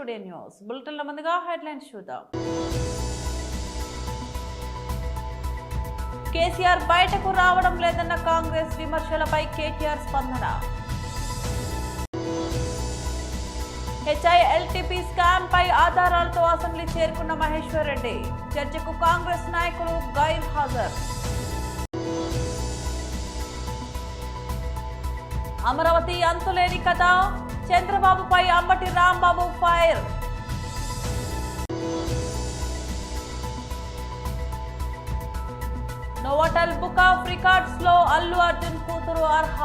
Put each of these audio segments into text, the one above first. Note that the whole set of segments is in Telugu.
టుడే న్యూస్ బులెటిన్ల ముందుగా హెడ్లైన్స్ చూద్దాం. కేసీఆర్ బయటకు రావడం లేదన్న కాంగ్రెస్ విమర్శలపై కేటీఆర్ స్పందన. హెచ్ఐఎల్టీపీ స్కామ్ పై ఆధారాలతో అసెంబ్లీ చేరుకున్న మహేశ్వర్ రెడ్డి. చర్చకు కాంగ్రెస్ నాయకులు గైర్ హాజరు. అమరావతి అంతులేని కథ, చంద్రబాబుపై Ambati Rambabu fire. Novotel book of records లో అల్లు అర్జున్ కూతురు అర్హ.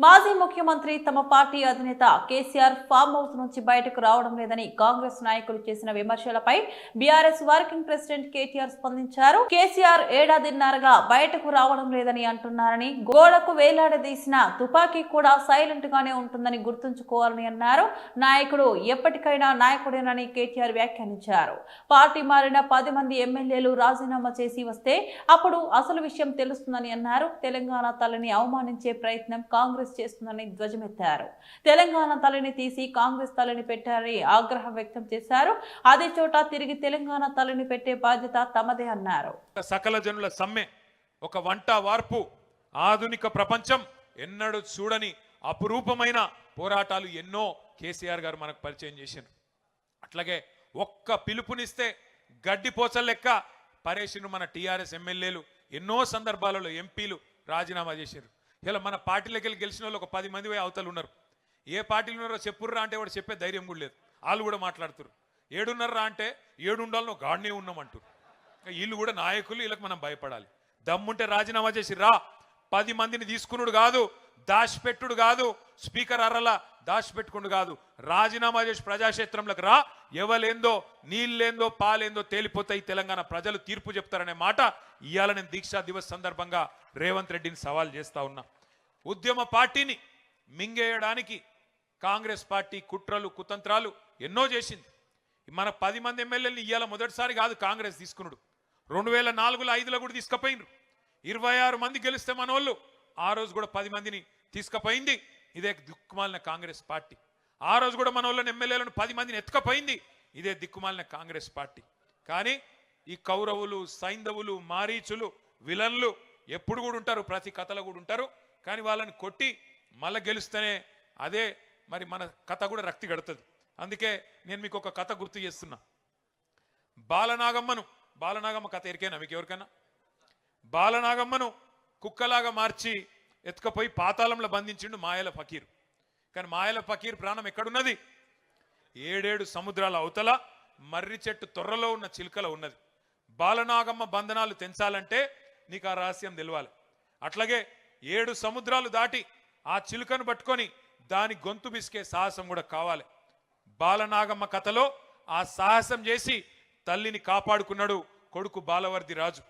మాజీ ముఖ్యమంత్రి తమ పార్టీ అధినేత కేసీఆర్ ఫామ్ హౌస్ నుంచి బయటకు రావడం లేదని కాంగ్రెస్ నాయకులు చేసిన విమర్శలపై బీఆర్ఎస్ వర్కింగ్ ప్రెసిడెంట్ కేటీఆర్ స్పందించారు. కేసీఆర్ ఏడాదిన్నరగా బయటకు రావడం లేదని అంటున్నారని, గోడకు వేలాడదీసిన తుపాకీ కూడా సైలెంట్ గానే ఉంటుందని గుర్తుంచుకోవాలని అన్నారు. నాయకుడు ఎప్పటికైనా నాయకుడేనని కేటీఆర్ వ్యాఖ్యానించారు. పార్టీ మారిన 10 మంది ఎమ్మెల్యేలు రాజీనామా చేసి వస్తే అప్పుడు అసలు విషయం తెలుస్తుందని అన్నారు. తెలంగాణ తల్లిని అవమానించే ప్రయత్నం కాంగ్రెస్ చేస్తుందని ధ్వజమెత్తారు. తెలంగాణ తల్లిని తీసి కాంగ్రెస్ తల్లిని పెట్టారని ఆగ్రహం వ్యక్తం చేశారు. అదే చోట తిరిగి తెలంగాణ తల్లిని పెట్టే బాధ్యత తమదే అన్నారు. సకల జనుల సమ్మె, ఒక వంట వార్పు, ఆధునిక ప్రపంచం ఎన్నడూ చూడని అపురూపమైన పోరాటాలు ఎన్నో కేసీఆర్ గారు మనకు పరిచయం చేశారు. అట్లాగే ఒక్క పిలుపునిస్తే గడ్డిపోచల లెక్క పరేషిను మన టీఆర్ఎస్ ఎమ్మెల్యేలు ఎన్నో సందర్భాలలో ఎంపీలు రాజీనామా చేశారు. ఇలా మన పార్టీలోకి వెళ్ళి గెలిచిన వాళ్ళు ఒక 10 మంది అవతలు ఉన్నారు. ఏ పార్టీలు ఉన్నారో చెప్పుర్రా అంటే వాడు చెప్పే ధైర్యం కూడా లేదు. వాళ్ళు కూడా మాట్లాడుతారు. 7 అంటే 7 ఉండాలని గాడినే ఉన్నామంటారు. వీళ్ళు కూడా నాయకులు, వీళ్ళకి మనం భయపడాలి. దమ్ముంటే రాజీనామా చేసి రా. 10 మందిని తీసుకున్నాడు కాదు, దాచిపెట్టుడు కాదు, స్పీకర్ అర్రలా దాచిపెట్టుకుడు కాదు, రాజీనామా చేసి ప్రజాక్షేత్రంలోకి రా. ఎవలేందో నీళ్ళేందో పాలేందో తేలిపోతాయి. తెలంగాణ ప్రజలు తీర్పు చెప్తారనే మాట ఇవాళ నేను దీక్షా దివస్ సందర్భంగా రేవంత్ రెడ్డిని సవాల్ చేస్తా ఉన్నా. ఉద్యమ పార్టీని మింగేయడానికి కాంగ్రెస్ పార్టీ కుట్రలు కుతంత్రాలు ఎన్నో చేసింది. మన 10 మంది ఎమ్మెల్యేలని ఇవాళ మొదటిసారి కాదు కాంగ్రెస్ తీసుకున్నాడు. 2004లో 5లో కూడా తీసుకుపోయినరు. 26 మంది గెలిస్తే మనోళ్ళు ఆ రోజు కూడా 10 మందిని తీసుకుపోయింది ఇదే దిక్కుమాలిన కాంగ్రెస్ పార్టీ. ఆ రోజు కూడా మన వాళ్ళని ఎమ్మెల్యేలను 10 మందిని ఎత్తుకపోయింది ఇదే దిక్కుమాలిన కాంగ్రెస్ పార్టీ. కానీ ఈ కౌరవులు, సైంధవులు, మారీచులు, విలన్లు ఎప్పుడు కూడా ఉంటారు, ప్రతి కథలో కూడా ఉంటారు. కానీ వాళ్ళని కొట్టి మళ్ళీ గెలుస్తేనే అదే మరి మన కథ కూడా రక్తి గడుతుంది. అందుకే నేను మీకు ఒక కథ గుర్తు చేస్తున్నా. బాలనాగమ్మ కథ ఎరికైనా మీకు ఎవరికైనా? బాలనాగమ్మను కుక్కలాగా మార్చి ఎత్తుకపోయి పాతాళంలో బంధించిండు మాయల ఫకీర్. కానీ మాయల ఫకీర్ ప్రాణం ఎక్కడున్నది? 7 సముద్రాల అవతల మర్రి చెట్టు తొర్రలో ఉన్న చిలుకలో ఉన్నది. బాలనాగమ్మ బంధనాలు తెంచాలంటే నీకు ఆ రహస్యం తెలవాలి. అట్లాగే 7 సముద్రాలు దాటి ఆ చిలుకను పట్టుకొని దాని గొంతు బిసికే సాహసం కూడా కావాలి. బాలనాగమ్మ కథలో ఆ సాహసం చేసి తల్లిని కాపాడుకున్నాడు కొడుకు బాలవర్ది రాజు.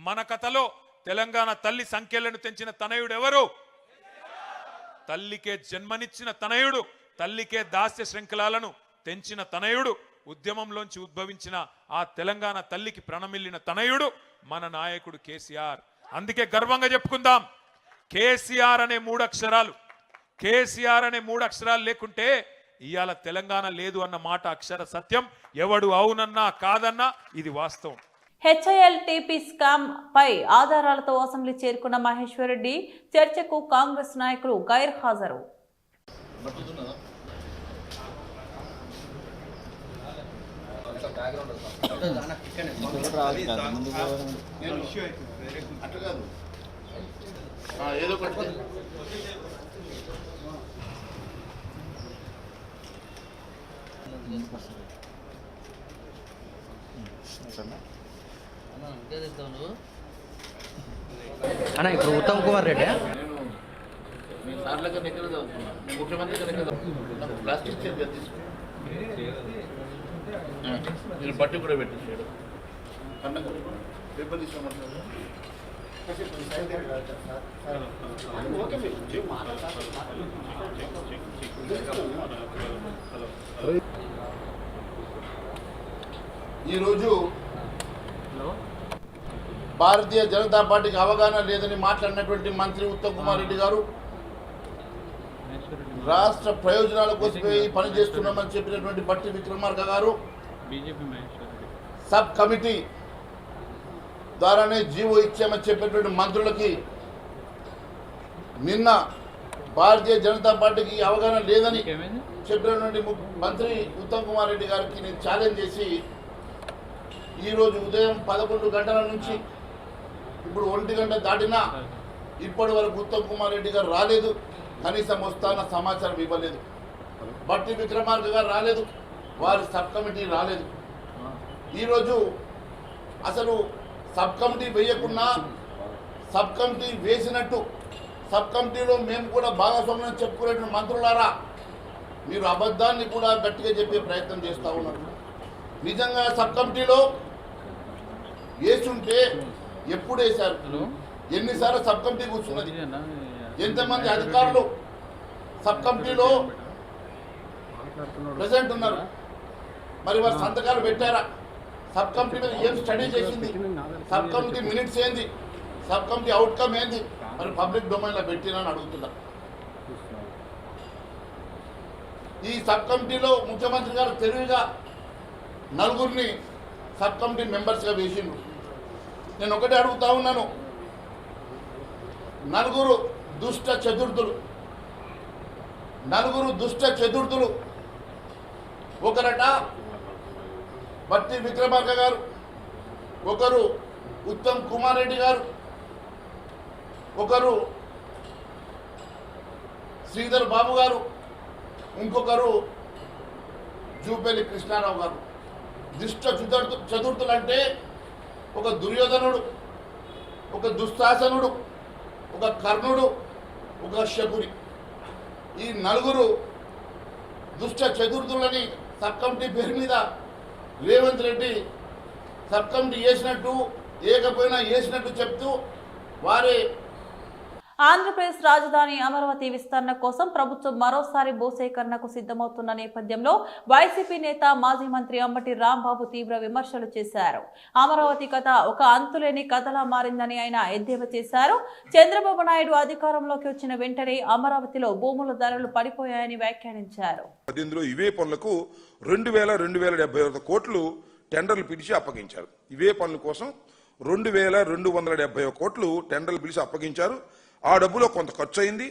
మన కథలో తెలంగాణ తల్లి సంఖ్యలను తెంచిన తనయుడు ఎవరు? తల్లికే జన్మనిచ్చిన తనయుడు, తల్లికే దాస్య శృంఖలాలను తెంచిన తనయుడు, ఉద్యమంలోంచి ఉద్భవించిన ఆ తెలంగాణ తల్లికి ప్రణమిల్లిన తనయుడు మన నాయకుడు కేసీఆర్. అందుకే గర్వంగా చెప్పుకుందాం, కేసీఆర్ అనే 3 అక్షరాలు, కేసీఆర్ అనే 3 అక్షరాలు లేకుంటే ఇవాళ తెలంగాణ లేదు అన్న మాట అక్షర సత్యం. ఎవడు అవునన్నా కాదన్నా ఇది వాస్తవం. హెచ్ఐఎల్టీపీ స్కామ్ పై ఆధారాలతో అసెంబ్లీ చేరుకున్న మహేశ్వర్ రెడ్డి. చర్చకు కాంగ్రెస్ నాయకులు గైర్ హాజరు. అన్న ఇప్పుడు ఉత్తమ్ కుమార్ రెడ్డి బట్టి కూడా పెట్టేసాడు. పేపర్ తీసుకోమంటారు. ఈరోజు భారతీయ జనతా పార్టీకి అవగాహన లేదని మాట్లాడినటువంటి మంత్రి ఉత్తమ్ కుమార్ రెడ్డి గారు రాష్ట్ర ప్రయోజనాల కోసమే ఈ పని చేస్తున్నామని చెప్పినటువంటి బట్టి విక్రమార్క గారు సబ్ కమిటీ ద్వారానే జీవో ఇచ్చామని చెప్పినటువంటి మంత్రులకి నిన్న భారతీయ జనతా పార్టీకి అవగాహన లేదని చెప్పినటువంటి మంత్రి ఉత్తమ్ కుమార్ రెడ్డి గారికి నేను ఛాలెంజ్ చేసి ఈరోజు ఉదయం 11 గంటల నుంచి ఇప్పుడు 1 గంట దాటినా ఇప్పటి వరకు ఉత్తమ్ కుమార్ రెడ్డి గారు రాలేదు. కనీసం వస్తాన సమాచారం ఇవ్వలేదు. బట్టి విక్రమార్క గారు రాలేదు, వారి సబ్ కమిటీ రాలేదు. ఈరోజు అసలు సబ్ కమిటీ వేయకుండా సబ్ కమిటీ వేసినట్టు సబ్ కమిటీలో మేము కూడా భాగస్వామ్యం చెప్పుకునేటువంటి మంత్రులారా, మీరు అబద్ధాన్ని కూడా గట్టిగా చెప్పే ప్రయత్నం చేస్తూ ఉన్నారు. నిజంగా సబ్ కమిటీలో వేసుంటే ఎప్పుడు వేశారు? ఎన్నిసార్లు సబ్ కమిటీ కూర్చున్నది? ఎంతమంది అధికారులు సబ్ కమిటీలో ప్రెసిడెంట్ ఉన్నారు? మరి వారు సంతకాలు పెట్టారా? సబ్ కమిటీ మీద ఏం స్టడీ చేసింది? సబ్ కమిటీ మినిట్స్ ఏంది? సబ్ కమిటీ అవుట్కమ్ ఏంది? మరి పబ్లిక్ డొమైన్లో పెట్టినని అడుగుతున్నా. ఈ సబ్ కమిటీలో ముఖ్యమంత్రి గారు తెలివిగా 4 సబ్ కమిటీ మెంబర్స్గా వేసిండ్రు. నేను ఒకటే అడుగుతా ఉన్నాను, 4 దుష్ట చతుర్థులు ఒకరట బట్టి విక్రమార్క గారు, ఒకరు ఉత్తమ్ కుమార్ రెడ్డి గారు, ఒకరు శ్రీధర్ బాబు గారు, ఇంకొకరు జూపల్లి కృష్ణారావు గారు. దుష్ట చతుర్థులు అంటే ఒక దుర్యోధనుడు, ఒక దుశ్శాసనుడు, ఒక కర్ణుడు, ఒక శకుని. ఈ 4 దుష్ట చతుర్థులని సబ్ కమిటీ పేరు మీద రేవంత్ రెడ్డి సబ్ కమిటీ వేసినట్టు ఏకపోయినా వేసినట్టు చెప్తూ వారే ఆంధ్రప్రదేశ్ రాజధాని అమరావతి విస్తరణ కోసం ప్రభుత్వం మరోసారి భూసేకరణకు సిద్ధమవుతున్న నేపథ్యంలో వైసీపీ నేత మాజీ మంత్రి అంబటి రాంబాబు తీవ్ర విమర్శలు చేశారు. అమరావతి కథ ఒక అంతులేని కథలా మారిందని ఆయన ఎద్దేవా చేశారు. చంద్రబాబు నాయుడు అధికారంలోకి వచ్చిన వెంటనే అమరావతిలో భూముల ధరలు పడిపోయాయని వ్యాఖ్యానించారు. ఇవే పనులకు 2,270 కోట్లు టెండర్లు పిలిచి అప్పగించారు. ఇవే పనుల కోసం 2,270 కోట్లు టెండర్లు పిలిచి అప్పగించారు. ఆ డబ్బులో కొంత ఖర్చు అయింది.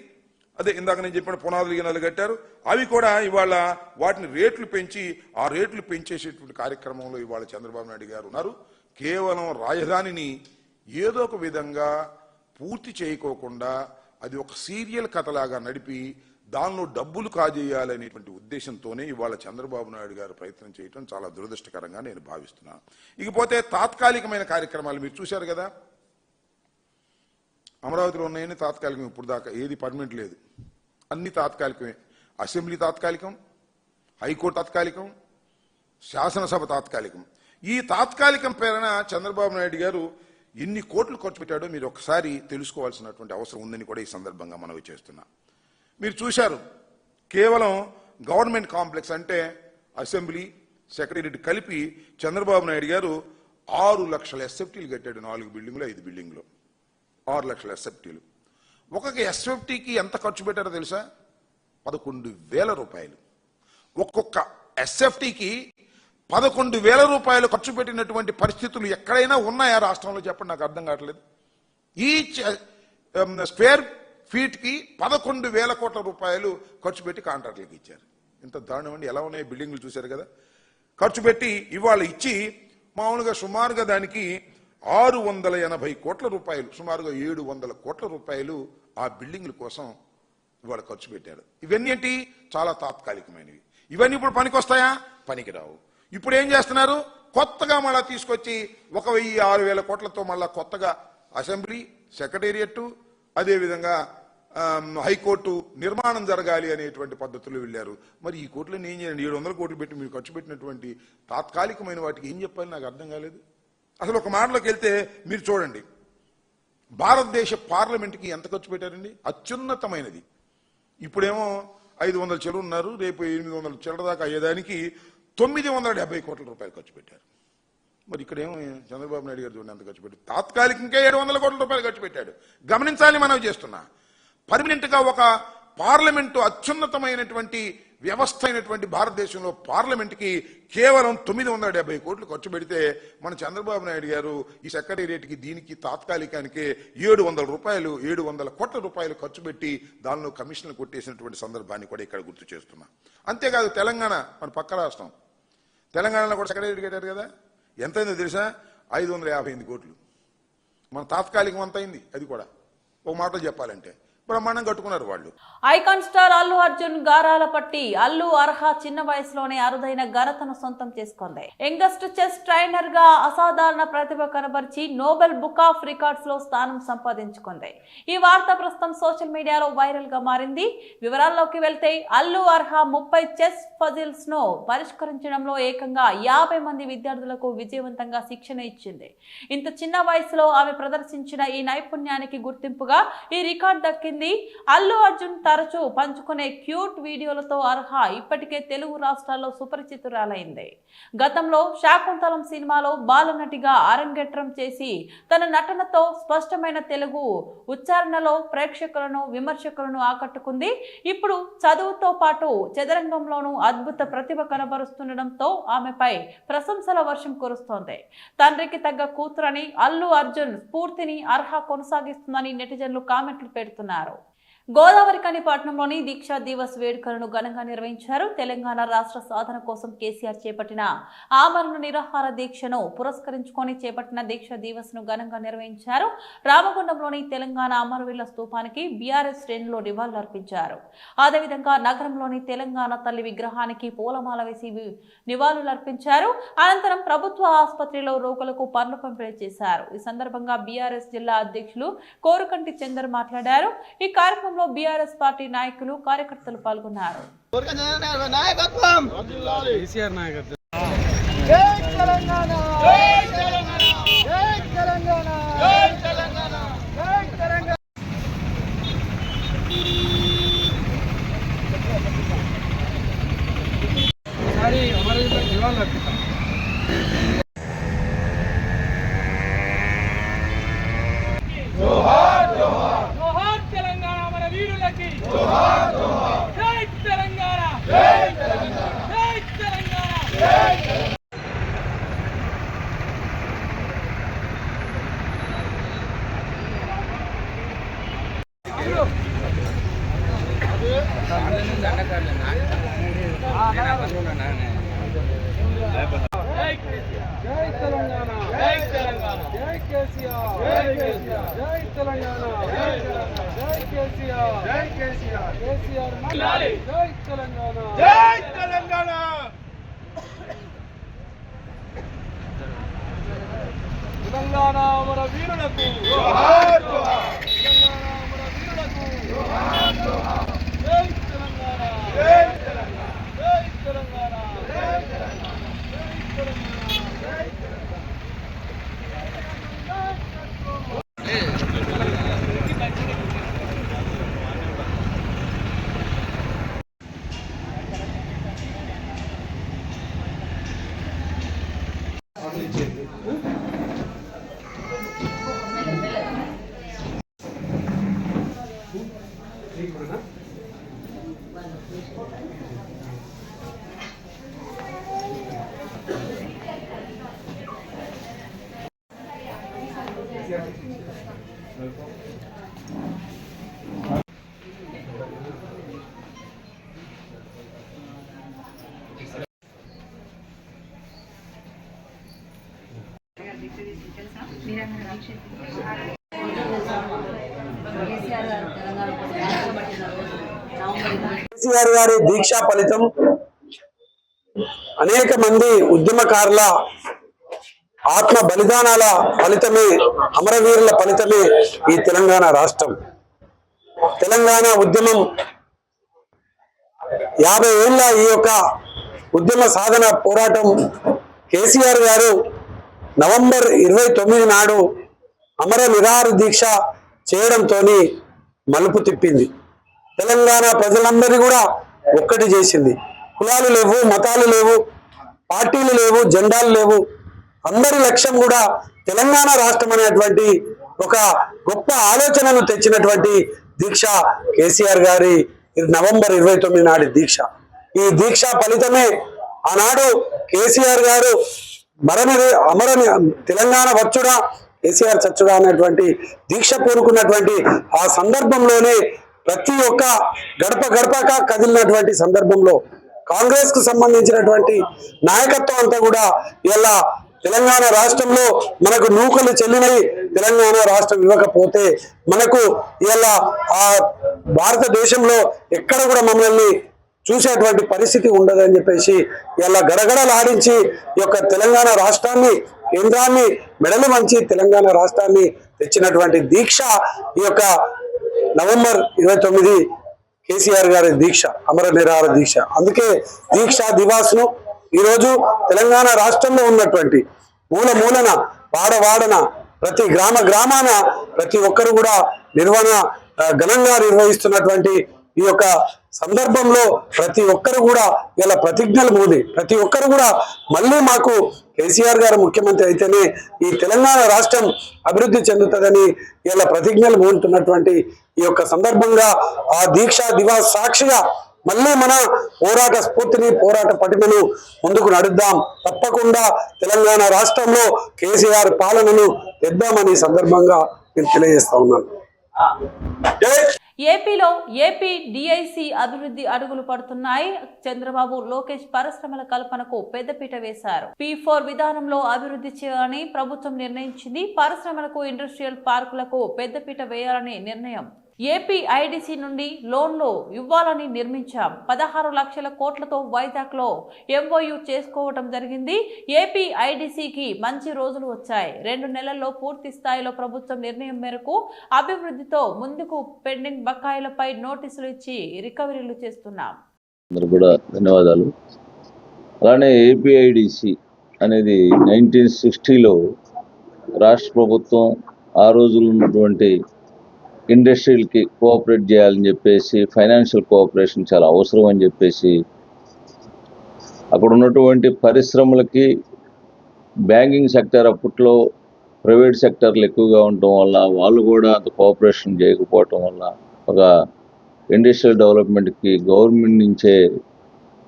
అదే ఇందాక నేను చెప్పిన పునాదులు గినాలు కట్టారు. అవి కూడా ఇవాళ వాటిని రేట్లు పెంచి ఆ రేట్లు పెంచేసేటువంటి కార్యక్రమంలో ఇవాళ చంద్రబాబు నాయుడు గారు ఉన్నారు. కేవలం రాజధానిని ఏదో ఒక విధంగా పూర్తి చేయకోకుండా అది ఒక సీరియల్ కథలాగా నడిపి దానిలో డబ్బులు కాజేయాలనేటువంటి ఉద్దేశంతోనే ఇవాళ చంద్రబాబు నాయుడు గారు ప్రయత్నం చేయడం చాలా దురదృష్టకరంగా నేను భావిస్తున్నాను. ఇకపోతే తాత్కాలికమైన కార్యక్రమాలు మీరు చూశారు కదా, అమరావతిలో ఉన్నాయని తాత్కాలికం. ఇప్పుడు దాకా ఏది పర్మనెంట్ లేదు, అన్ని తాత్కాలికమే. అసెంబ్లీ తాత్కాలికం, హైకోర్టు తాత్కాలికం, శాసనసభ తాత్కాలికం. ఈ తాత్కాలికం పేరున చంద్రబాబు నాయుడు గారు ఎన్ని కోట్లు ఖర్చు పెట్టాడో మీరు ఒకసారి తెలుసుకోవాల్సినటువంటి అవసరం ఉందని కూడా ఈ సందర్భంగా మనవి చేస్తున్నా. మీరు చూశారు, కేవలం గవర్నమెంట్ కాంప్లెక్స్ అంటే అసెంబ్లీ, సెక్రటేరియట్ కలిపి చంద్రబాబు నాయుడు గారు 6 లక్షల ఎస్ఎఫ్టీలు కట్టాడు. 4 బిల్డింగ్లు 5 బిల్డింగ్లు 6 లక్షల ఎస్ఎఫ్టీలు. ఒక్కొక్క ఎస్ఎఫ్టీకి ఎంత ఖర్చు పెట్టారో తెలుసా? 11,000 రూపాయలు. ఒక్కొక్క ఎస్ఎఫ్టీకి 11,000 రూపాయలు ఖర్చు పెట్టినటువంటి పరిస్థితులు ఎక్కడైనా ఉన్నాయా రాష్ట్రంలో? చెప్పండి, నాకు అర్థం కావట్లేదు. ఈ స్క్వేర్ ఫీట్ కి 11,000 కోట్ల రూపాయలు ఖర్చు పెట్టి కాంట్రాక్టులకు ఇచ్చారు. ఇంత దారుణం అండి. ఎలా ఉన్నాయి బిల్డింగ్లు చూశారు కదా. ఖర్చు పెట్టి ఇవాళ ఇచ్చి మామూలుగా సుమారుగా దానికి 680 కోట్ల రూపాయలు, సుమారుగా 700 కోట్ల రూపాయలు ఆ బిల్డింగ్ల కోసం ఇవాళ ఖర్చు పెట్టారు. ఇవన్నీ ఏంటి? చాలా తాత్కాలికమైనవి. ఇవన్నీ ఇప్పుడు పనికొస్తాయా? పనికిరావు. ఇప్పుడు ఏం చేస్తున్నారు? కొత్తగా మళ్ళా తీసుకొచ్చి 1,6,000 కోట్లతో మళ్ళా కొత్తగా అసెంబ్లీ, సెక్రటేరియట్, అదేవిధంగా హైకోర్టు నిర్మాణం జరగాలి అనేటువంటి పద్ధతులు వెళ్ళారు. మరి ఈ కోట్లను ఏం చేయండి? 700 కోట్లు పెట్టి మీరు ఖర్చు పెట్టినటువంటి తాత్కాలికమైన వాటికి ఏం చెప్పాలి? నాకు అర్థం కాలేదు. అసలు ఒక మాటలోకి వెళ్తే మీరు చూడండి, భారతదేశ పార్లమెంట్కి ఎంత ఖర్చు పెట్టారండి? అత్యున్నతమైనది. ఇప్పుడేమో 500 చెరువు ఉన్నారు, రేపు 800 చిల్లర దాకా అయ్యేదానికి 970 కోట్ల రూపాయలు ఖర్చు పెట్టారు. మరి ఇక్కడేమో చంద్రబాబు నాయుడు గారు చూడండి ఎంత ఖర్చు పెట్టారు. తాత్కాలికంగా 700 కోట్ల రూపాయలు ఖర్చు పెట్టాడు. గమనించాలి, మనం చేస్తున్నా. పర్మనెంట్ గా ఒక పార్లమెంటు అత్యున్నతమైనటువంటి వ్యవస్థ అయినటువంటి భారతదేశంలో పార్లమెంట్కి కేవలం 970 కోట్లు ఖర్చు పెడితే మన చంద్రబాబు నాయుడు గారు ఈ సెక్రటేరియట్కి దీనికి తాత్కాలికానికే 700 కోట్ల రూపాయలు ఖర్చు పెట్టి దానిలో కమిషన్లు కొట్టేసినటువంటి సందర్భాన్ని కూడా ఇక్కడ గుర్తు చేస్తున్నా. అంతేకాదు తెలంగాణ మన పక్క రాష్ట్రం, తెలంగాణలో కూడా సెక్రటేరియట్ కట్టారు కదా, ఎంతైందో తెలుసా? 558 కోట్లు. మన తాత్కాలికం అంత అయింది. అది కూడా ఒక మాటలో చెప్పాలంటే బ్రహ్మాండం కట్టుకున్నారు వాళ్ళు. ఐకాన్ స్టార్ అల్లు అర్జున్ గారాల పట్టి అల్లు అర్హా చిన్న వయసులోనే అరుదైన ఘనతను సొంతం చేసుకుంది. యంగెస్ట్ చెస్ ట్రైనర్ గా అసాధారణ ప్రతిభ కనబరిచి నోబెల్ బుక్ ఆఫ్ రికార్డ్స్ లో స్థానం సంపాదించుకుంది. ఈ వార్త ప్రస్తుతం సోషల్ మీడియాలో వైరల్ గా మారింది. వివరాల్లోకి వెళ్తే అల్లు అర్హా 30 చెస్ పజిల్స్ ను పరిష్కరించడంలో ఏకంగా 50 మంది విద్యార్థులకు విజయవంతంగా శిక్షణ ఇచ్చింది. ఇంత చిన్న వయసులో ఆమె ప్రదర్శించిన ఈ నైపుణ్యానికి గుర్తింపుగా ఈ రికార్డ్ దక్కింది. అల్లు అర్జున్ తరచూ పంచుకునే క్యూట్ వీడియోలతో అర్హా ఇప్పటికే తెలుగు రాష్ట్రాల్లో సుపరిచితురాలైంది. గతంలో శాకుంతలం సినిమాలో బాలనటిగా అరంగేట్రం చేసి తన నటనతో స్పష్టమైన తెలుగు ఉచ్చారణలో ప్రేక్షకులను విమర్శకులను ఆకట్టుకుంది. ఇప్పుడు చదువుతో పాటు చదరంగంలోనూ అద్భుత ప్రతిభ కనబరుస్తుండటంతో ఆమెపై ప్రశంసల వర్షం కురుస్తోంది. తండ్రికి తగ్గ కూతురని అల్లు అర్జున్ స్ఫూర్తిని అర్హా కొనసాగిస్తుందని నెటిజన్లు కామెంట్లు పెడుతున్నారు. గోదావరి కని పట్టణంలోని దీక్షా దివస్ వేడుకలను ఘనంగా నిర్వహించారు. తెలంగాణ రాష్ట్ర సాధన కోసం కేసీఆర్ చేపట్టిన ఆమరణ నిరాహార దీక్షను పురస్కరించుకొని చేపట్టిన దీక్షా దివస్ ను ఘనంగా నిర్వహించారు. రామగుండంలోని తెలంగాణ అమరవీరుల స్తూపానికి బీఆర్ఎస్ శ్రేణులు నివాళులర్పించారు. అదేవిధంగా నగరంలోని తెలంగాణ తల్లి విగ్రహానికి పూలమాల వేసి నివాళులర్పించారు. అనంతరం ప్రభుత్వ ఆసుపత్రిలో రోగులకు పండ్లు పంపిణీ చేశారు. ఈ సందర్భంగా బీఆర్ఎస్ జిల్లా అధ్యక్షులు కోరుకంటి చందర్ మాట్లాడారు. ఈ కార్యక్రమం బీఆర్ఎస్ పార్టీ నాయకులు కార్యకర్తలు పాల్గొన్నారు. తెలంగాణ మన వీరులకు కేసీఆర్ గారి దీక్షా ఫలితం అనేక మంది ఉద్యమకారుల ఆత్మ బలిదానాల ఫలితమే, అమరవీరుల ఫలితమే ఈ తెలంగాణ రాష్ట్రం. తెలంగాణ ఉద్యమం 50 ఏళ్ల ఈ యొక్క ఉద్యమ సాధన పోరాటం కేసీఆర్ గారు నవంబర్ 29 నాడు అమర నిరాహార దీక్ష చేయడంతో మలుపు తిప్పింది. తెలంగాణ ప్రజలందరినీ కూడా ఒక్కటి చేసింది. కులాలు లేవు, మతాలు లేవు, పార్టీలు లేవు, జెండాలు లేవు. అందరి లక్ష్యం కూడా తెలంగాణ రాష్ట్రం అనేటువంటి ఒక గొప్ప ఆలోచనను తెచ్చినటువంటి దీక్ష కేసీఆర్ గారి నవంబర్ 29 నాటి దీక్ష. ఈ దీక్ష ఫలితమే ఆనాడు కేసీఆర్ గారు అమరని తెలంగాణ వచ్చుడా కేసీఆర్ చచ్చుడా అనేటువంటి దీక్ష పూనుకున్నటువంటి ఆ సందర్భంలోనే ప్రతి ఒక్క గడపక కదిలినటువంటి సందర్భంలో కాంగ్రెస్ కు సంబంధించినటువంటి నాయకత్వం అంతా కూడా ఇలా తెలంగాణ రాష్ట్రంలో మనకు నూకలు చెల్లినవి తెలంగాణ రాష్ట్రం ఇవ్వకపోతే మనకు ఇలా ఆ భారతదేశంలో ఎక్కడ కూడా మమ్మల్ని చూసేటువంటి పరిస్థితి ఉండదని చెప్పేసి ఇలా గడగడలాడించి ఈ యొక్క తెలంగాణ రాష్ట్రాన్ని కేంద్రాన్ని మెడలు వంచి తెలంగాణ రాష్ట్రాన్ని తెచ్చినటువంటి దీక్ష ఈ యొక్క నవంబర్ 29 కేసీఆర్ గారి దీక్ష, అమర నిరాహార దీక్ష. అందుకే దీక్షా దివాస్ను ఈరోజు తెలంగాణ రాష్ట్రంలో ఉన్నటువంటి మూలన వాడవాడన ప్రతి గ్రామాన ప్రతి ఒక్కరు కూడా ఘనంగా నిర్వహిస్తున్నటువంటి ఈ యొక్క సందర్భంలో ప్రతి ఒక్కరు కూడా ఇలా ప్రతిజ్ఞలు మూది ప్రతి ఒక్కరు కూడా మళ్ళీ మాకు కేసీఆర్ గారు ముఖ్యమంత్రి అయితేనే ఈ తెలంగాణ రాష్ట్రం అభివృద్ధి చెందుతుందని ఇలా ప్రతిజ్ఞలు మూడుతున్నటువంటి ఈ యొక్క సందర్భంగా ఆ దీక్షా దివాస్ సాక్షిగా మళ్ళీ మన పోరాట స్ఫూర్తిని పోరాట పటిమను ముందుకు నడుద్దాం. తప్పకుండా తెలంగాణ రాష్ట్రంలో కేసీఆర్ పాలనను తెద్దామని సందర్భంగా నేను తెలియజేస్తా ఉన్నాను. ఏపీలో ఏపీ డిఐసి అభివృద్ధి అడుగులు పడుతున్నాయి. చంద్రబాబు లోకేష్ పరిశ్రమల కల్పనకు పెద్దపీట వేశారు. P4 విధానంలో అభివృద్ధి చేయాలని ప్రభుత్వం నిర్ణయించింది. పరిశ్రమలకు ఇండస్ట్రియల్ పార్కులకు పెద్దపీట వేయాలని నిర్ణయం. ఏపీ ఐడిసి నుండి లోన్లు ఇవ్వాలని నిర్మించాం. 16 లక్షల కోట్లతో వైజాగ్ లో MOU చేసుకోవటం జరిగింది. ఏపీ ఐడిసికి మంచి రోజులు వచ్చాయి. 2 నెలల్లో పూర్తి స్థాయిలో ప్రభుత్వం నిర్ణయం మేరకు అభివృద్ధితో ముందుకు పెండింగ్ బకాయిలపై నోటీసులు ఇచ్చి రికవరీలు చేస్తున్నాం. అందరూ కూడా ధన్యవాదాలు. అలానే ఏపీఐడిసి అనేది 1960లో రాష్ట్ర ప్రభుత్వం ఆ రోజుల్లో ఉన్నటువంటి ఇండస్ట్రీలకి కోఆపరేట్ చేయాలని చెప్పేసి ఫైనాన్షియల్ కోఆపరేషన్ చాలా అవసరం అని చెప్పేసి అక్కడ ఉన్నటువంటి పరిశ్రమలకి బ్యాంకింగ్ సెక్టర్ అప్పట్లో ప్రైవేట్ సెక్టర్లు ఎక్కువగా ఉండటం వల్ల వాళ్ళు కూడా అంత కోఆపరేషన్ చేయకపోవటం వల్ల ఒక ఇండస్ట్రియల్ డెవలప్మెంట్కి గవర్నమెంట్ నుంచే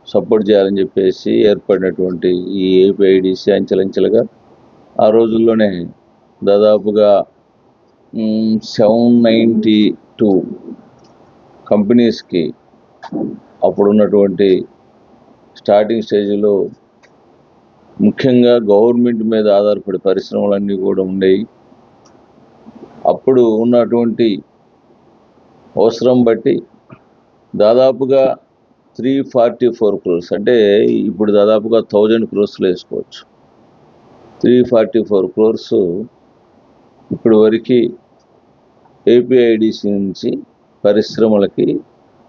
సపోర్ట్ చేయాలని చెప్పేసి ఏర్పడినటువంటి ఈ ఏపీఐడిసి అంచెలంచెలుగా ఆ రోజుల్లోనే దాదాపుగా 792 కంపెనీస్కి అప్పుడున్నటువంటి స్టార్టింగ్ స్టేజ్లో ముఖ్యంగా గవర్నమెంట్ మీద ఆధారపడే పరిశ్రమలన్నీ కూడా ఉండేవి. అప్పుడు ఉన్నటువంటి అవసరం బట్టి దాదాపుగా 344 crores అంటే ఇప్పుడు దాదాపుగా 1000 crores వేసుకోవచ్చు. 344 crores ఇప్పుడు వరకు ఏపీఐడిసి నుంచి పరిశ్రమలకి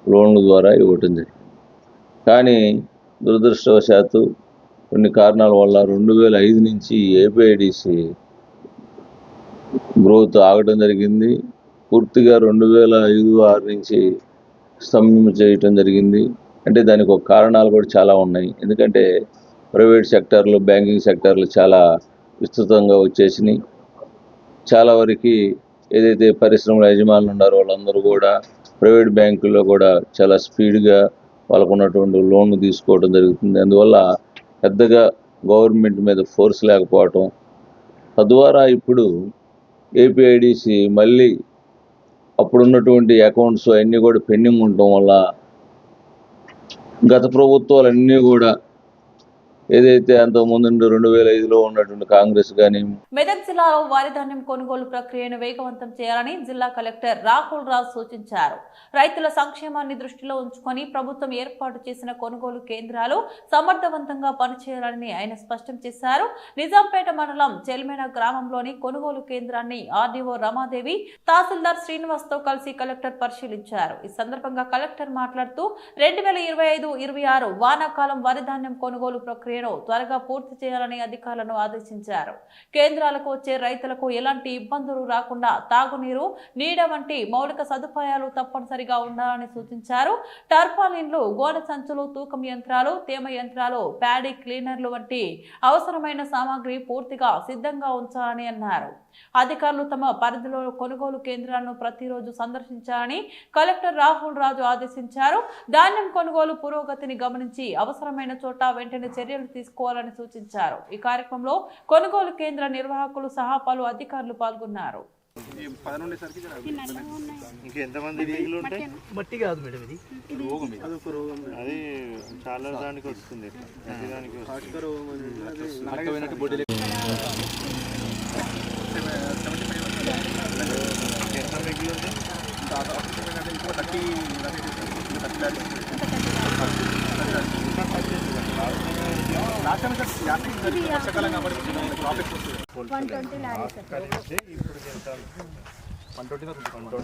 లోన్ల ద్వారా ఇవ్వటం జరిగింది. కానీ దురదృష్టవశాత్తు కొన్ని కారణాల వల్ల 2005 నుంచి ఏపీఐడిసి గ్రోత్ ఆగటం జరిగింది. పూర్తిగా 2005-6 నుంచి స్తంభం చేయటం జరిగింది. అంటే దానికి ఒక కారణాలు కూడా చాలా ఉన్నాయి. ఎందుకంటే ప్రైవేట్ సెక్టార్లు బ్యాంకింగ్ సెక్టార్లు చాలా విస్తృతంగా వచ్చేసినాయి. చాలా వరకు ఏదైతే పరిశ్రమల యజమానులు ఉన్నారో వాళ్ళందరూ కూడా ప్రైవేట్ బ్యాంకుల్లో కూడా చాలా స్పీడ్గా వాళ్ళకు ఉన్నటువంటి లోన్లు తీసుకోవడం జరుగుతుంది. అందువల్ల పెద్దగా గవర్నమెంట్ మీద ఫోర్స్ లేకపోవటం, తద్వారా ఇప్పుడు ఏపీఐడిసి మళ్ళీ అప్పుడున్నటువంటి అకౌంట్స్ అన్నీ కూడా పెండింగ్ ఉండటం వల్ల గత ప్రభుత్వాలన్నీ కూడా ఏదైతే అంతకుముందు 2005లో ఉన్నటువంటి కాంగ్రెస్ కానీ మెదక్ జిల్లాలో వరి ధాన్యం కొనుగోలు ప్రక్రియను వేగవంతం చేయాలని జిల్లా కలెక్టర్ రాహుల్ రాజ్ సూచించారు. రైతుల సంక్షేమాన్ని దృష్టిలో ఉంచుకొని ప్రభుత్వం ఏర్పాటు చేసిన కొనుగోలు కేంద్రాలు సమర్థవంతంగా పనిచేయాలని ఆయన స్పష్టం చేశారు. నిజాంపేట మండలం చెల్మేన గ్రామంలోని కొనుగోలు కేంద్రాన్ని ఆర్డీఓ రమాదేవి, తహసీల్దార్ శ్రీనివాస్ తో కలిసి కలెక్టర్ పరిశీలించారు. ఈ సందర్భంగా కలెక్టర్ మాట్లాడుతూ 2025-26 వానాకాలం వరి ధాన్యం కొనుగోలు ప్రక్రియ ప్రక్రియను త్వరగా పూర్తి చేయాలని అధికారులను ఆదేశించారు. కేంద్రాలకు వచ్చే రైతులకు ఎలాంటి ఇబ్బందులు రాకుండా తాగునీరు, నీడ వంటి మౌలిక సదుపాయాలు తప్పనిసరిగా ఉండాలని సూచించారు. టర్పాలిన్లు, గోనె సంచులు, తూకం యంత్రాలు, తేమ యంత్రాలు, ప్యాడీ క్లీనర్లు వంటి అవసరమైన సామాగ్రి పూర్తిగా సిద్ధంగా ఉంచాలని అన్నారు. అధికారులు తమ పరిధిలో కొనుగోలు కేంద్రాలను ప్రతిరోజు సందర్శించాలని కలెక్టర్ రాహుల్ రాజు ఆదేశించారు. ధాన్యం కొనుగోలు పురోగతిని గమనించి అవసరమైన చోట వెంటనే చర్యలు తీసుకోవాలని సూచించారు. ఈ కార్యక్రమంలో కొనుగోలు కేంద్ర నిర్వాహకులు సహా పలు అధికారులు పాల్గొన్నారు. మట్టి కాదు మేడం, ఇది రోగం, అదొక రోగం, అది చాలా దానికి వస్తుంది.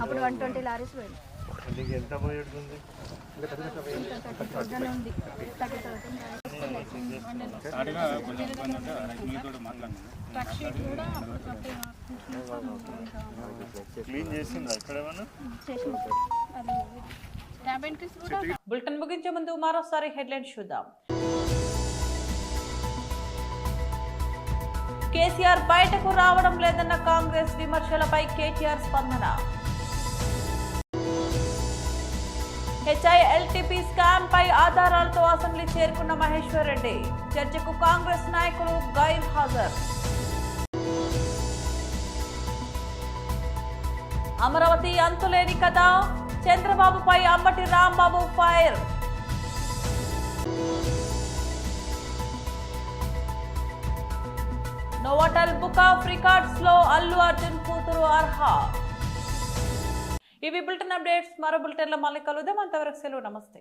అప్పుడు 120 లారీస్ ఎంత పోయేటుంది? క్లీన్ చేసిందా ఇక్కడ ఏమన్నా? బులెటిన్ ముగించే ముందు మరోసారి హెడ్లైన్స్ చూద్దాం. కేసీఆర్ బయటకు రావడం లేదన్న కాంగ్రెస్ విమర్శలపై కేటీఆర్ స్పందన. హెచ్ఐఎల్టీపీ స్కామ్ పై ఆధారాలతో అసెంబ్లీ చేరుకున్న మహేశ్వర్ రెడ్డి. చర్చకు కాంగ్రెస్ నాయకులు గైర్ హాజరు. అమరావతి అంతులేని కథ, చంద్రబాబుపై Ambati Rambabu fire. Novotel book of records లో అల్లు అర్జున్ కూతురు అర్హ. ఇవి బులెటిన్ అప్డేట్స్. మరో బులెటిన్ లో మళ్ళీ కలుద్దాం. అంతవరకు సెలవు. నమస్తే.